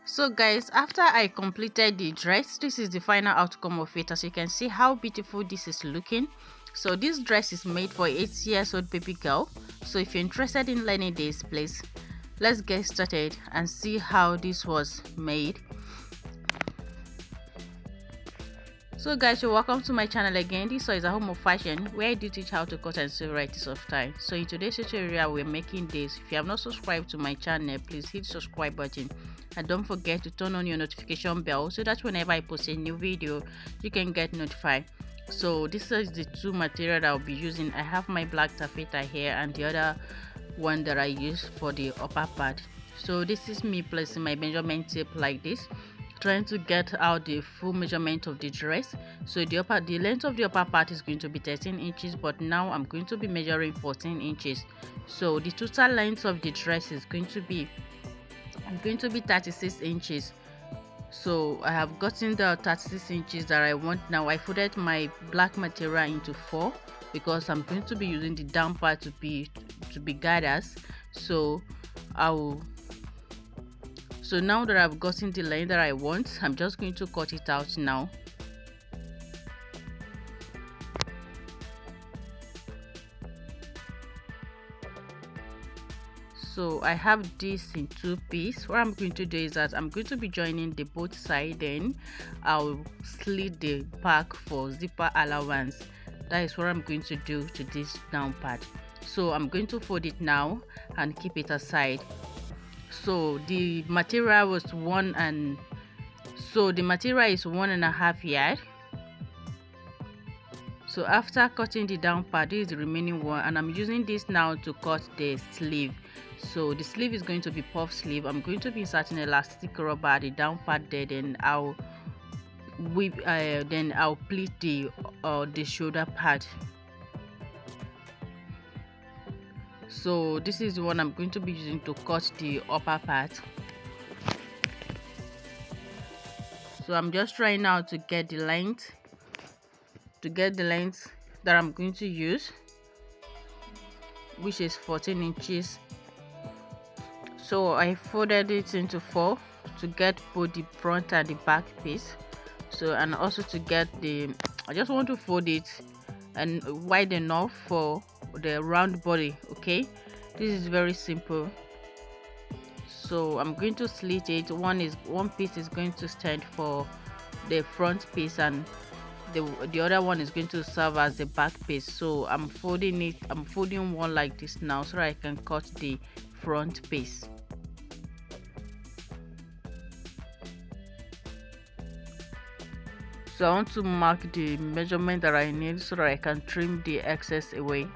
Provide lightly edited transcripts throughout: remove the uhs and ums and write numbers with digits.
So guys, after I completed the dress, this is the final outcome of it. As you can see how beautiful this is looking. So this dress is made for 8 years old baby girl. So if you're interested in learning this, please let's get started and see how this was made. So guys, you're welcome to my channel again. This is a home of fashion where I do teach how to cut and sew varieties of tie. So in today's tutorial we're making this. If you have not subscribed to my channel, please hit subscribe button and don't forget to turn on your notification bell so that whenever I post a new video you can get notified. So this is the two material that I'll be using. I have my black taffeta here and the other one that I use for the upper part. So this is me placing my measurement tape like this, trying to get out the full measurement of the dress. So the length of the upper part is going to be 13 inches, but now I'm going to be measuring 14 inches. So the total length of the dress is going to be 36 inches. So I have gotten the 36 inches that I want. Now I folded my black material into 4 because I'm going to be using the down part to be gathers. So now that I've gotten the line that I want, I'm just going to cut it out now. So I have this in 2 pieces. What I'm going to do is that I'm going to be joining the both side, then I'll slit the back for zipper allowance. That is what I'm going to do to this down part. So I'm going to fold it now and keep it aside. So the material was 1.5 yard. So after cutting the down part, this is the remaining one, and I'm using this now to cut the sleeve. So the sleeve is going to be puff sleeve. I'm going to be inserting elastic rubber at the down part there, then I'll pleat the shoulder part. So this is the one I'm going to be using to cut the upper part. So I'm just trying now to get the length that I'm going to use, which is 14 inches. So I folded it into 4 to get both the front and the back piece. So, and also to get I just want to fold it and wide enough for the round body. Okay, this is very simple. So I'm going to slit it. One piece is going to stand for the front piece and the other one is going to serve as the back piece. So I'm folding one like this now so that I can cut the front piece. So I want to mark the measurement that I need so that I can trim the excess away.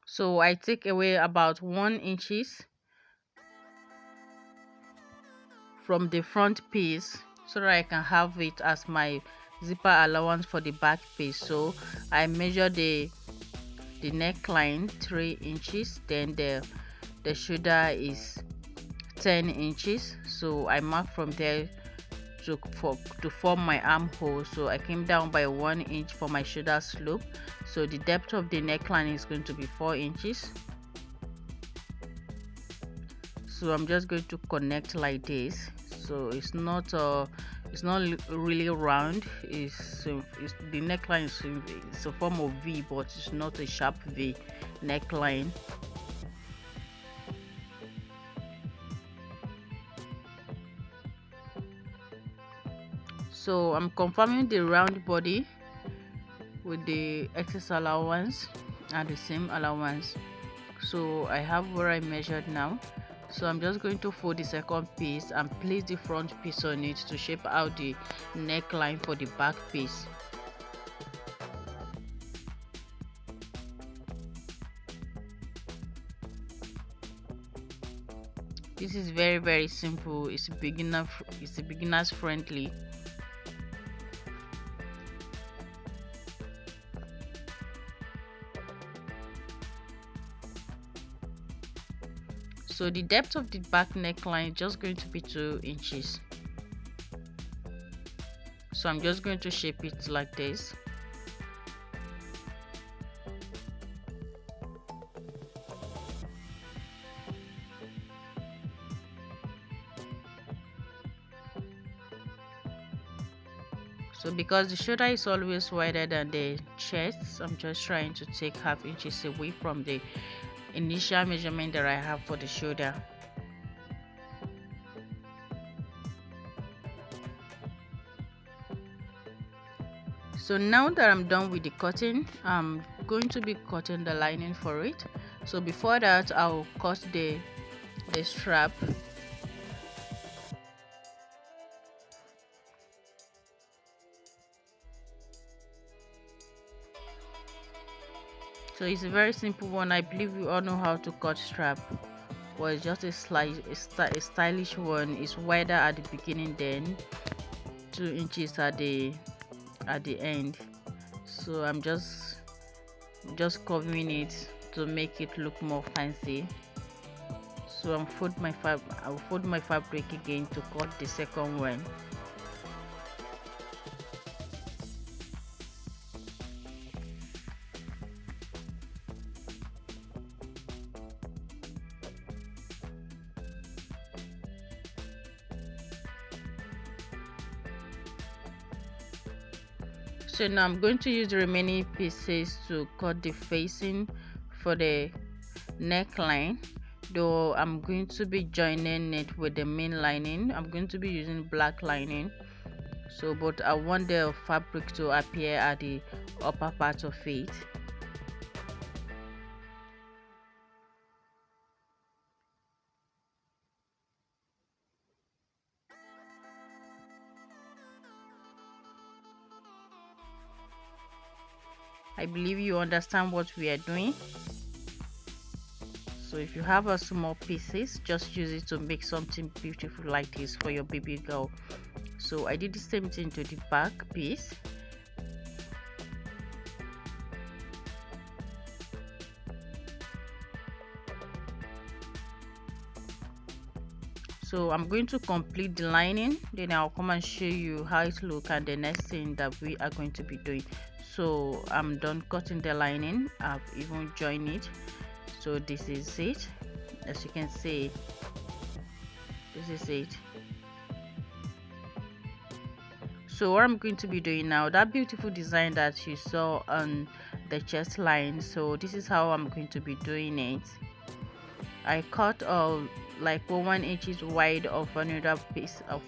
So I take away about 1 inches from the front piece so that I can have it as my zipper allowance for the back piece. So I measure the neckline 3 inches, then the shoulder is 10 inches. So I mark from there to form my armhole. So I came down by 1 inch for my shoulder slope. So the depth of the neckline is going to be 4 inches. So I'm just going to connect like this. So it's not really round. It's the neckline is a form of V, but it's not a sharp V neckline. So I'm confirming the round body with the excess allowance and the same allowance. So I have where I measured now. So I'm just going to fold the second piece and place the front piece on it to shape out the neckline for the back piece. This is very simple. It's beginners friendly. So the depth of the back neckline is just going to be 2 inches. So I'm just going to shape it like this. So because the shoulder is always wider than the chest, I'm just trying to take half inches away from the initial measurement that I have for the shoulder. So now that I'm done with the cutting, I'm going to be cutting the lining for it. So before that, I'll cut the strap. So it's a very simple one. I believe you all know how to cut strap. Well, it's just a stylish one. It's wider at the beginning, then 2 inches at the end. So I'm just covering it to make it look more fancy. So I'll fold my fabric again to cut the second one. So now I'm going to use the remaining pieces to cut the facing for the neckline, though I'm going to be joining it with the main lining. I'm going to be using black lining, so but I want the fabric to appear at the upper part of it. I believe you understand what we are doing. So if you have a small pieces, just use it to make something beautiful like this for your baby girl. So I did the same thing to the back piece. So I'm going to complete the lining, then I'll come and show you how it looks and the next thing that we are going to be doing. So I'm done cutting the lining. I've even joined it. So this is it. As you can see, this is it. So what I'm going to be doing now, that beautiful design that you saw on the chest line, so this is how I'm going to be doing it. I cut like 1 inches wide of another piece of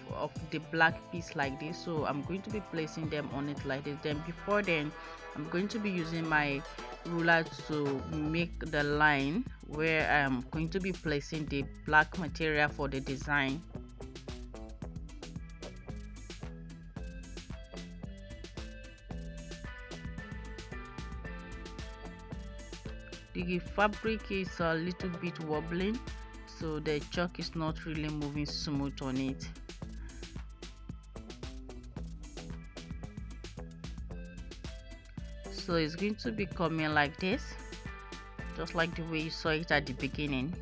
the black piece like this. So I'm going to be placing them on it like this. Then before then, I'm going to be using my ruler to make the line where I'm going to be placing the black material for the design. The fabric is a little bit wobbling, so the chalk is not really moving smooth on it. So it's going to be coming like this, just like the way you saw it at the beginning.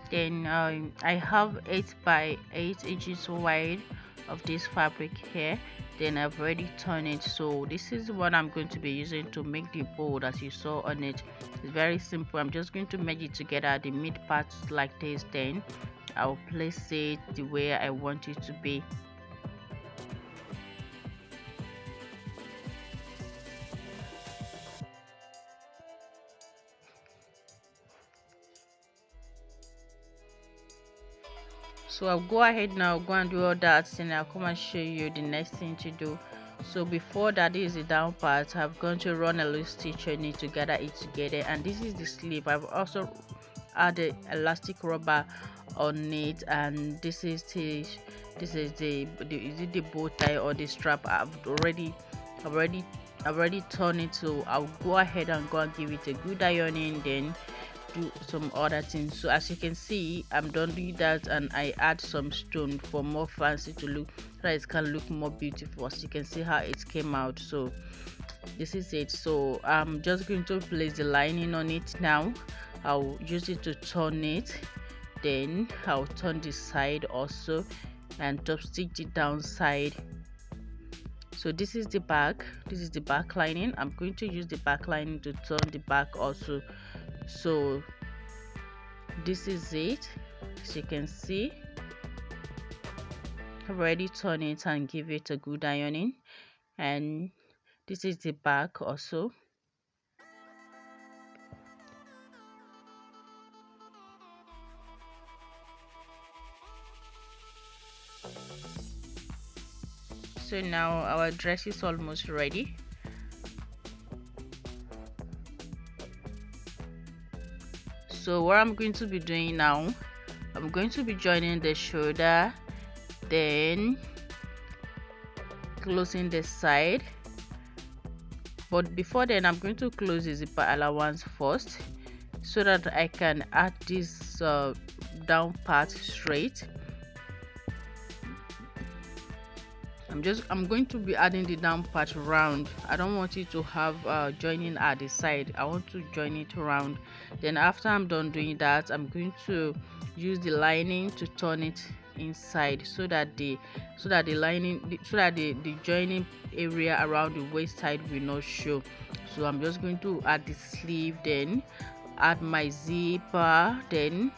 Then I have 8 by 8 inches wide of this fabric here. Then I've already turned it, so this is what I'm going to be using to make the bow that you saw on it. It's very simple. I'm just going to merge it together at the mid parts like this, then I'll place it the way I want it to be. So I'll go ahead now, go and do all that, and I'll come and show you the next thing to do. So before that, is the down part. I've gone to run a little stitch on it to gather it together, and this is the sleeve. I've also added elastic rubber on it, and this is the is it the bow tie or the strap. I've already turned it, so I'll go ahead and give it a good ironing, then do some other things. So as you can see, I'm done doing that, and I add some stone for more fancy to look, so that it can look more beautiful. As you can see how it came out. So this is it. So I'm just going to place the lining on it now. I'll use it to turn it, then I'll turn this side also and top stitch the downside. So this is the back, this is the back lining. I'm going to use the back lining to turn the back also. So this is it. As you can see, I've already turn it and give it a good ironing, and this is the back also. So now our dress is almost ready. So what I'm going to be doing now, I'm going to be joining the shoulder, then closing the side. But before then, I'm going to close the zipper allowance first, so that I can add this down part straight. I'm going to be adding the down part round. I don't want it to have joining at the side. I want to join it round. Then after I'm done doing that, I'm going to use the lining to turn it inside, so that the joining area around the waist side will not show. So I'm just going to add the sleeve, then add my zipper, then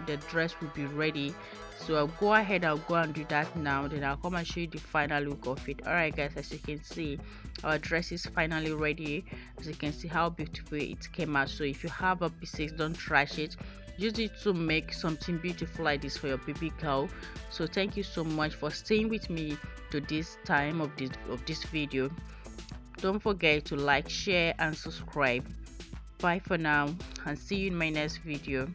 the dress will be ready. So I'll go ahead, I'll go and do that now, then I'll come and show you the final look of it. Alright guys, as you can see, our dress is finally ready. As you can see how beautiful it came out. So if you have a piece, don't trash it, use it to make something beautiful like this for your baby girl. So thank you so much for staying with me to this time of this video. Don't forget to like, share and subscribe. Bye for now, and see you in my next video.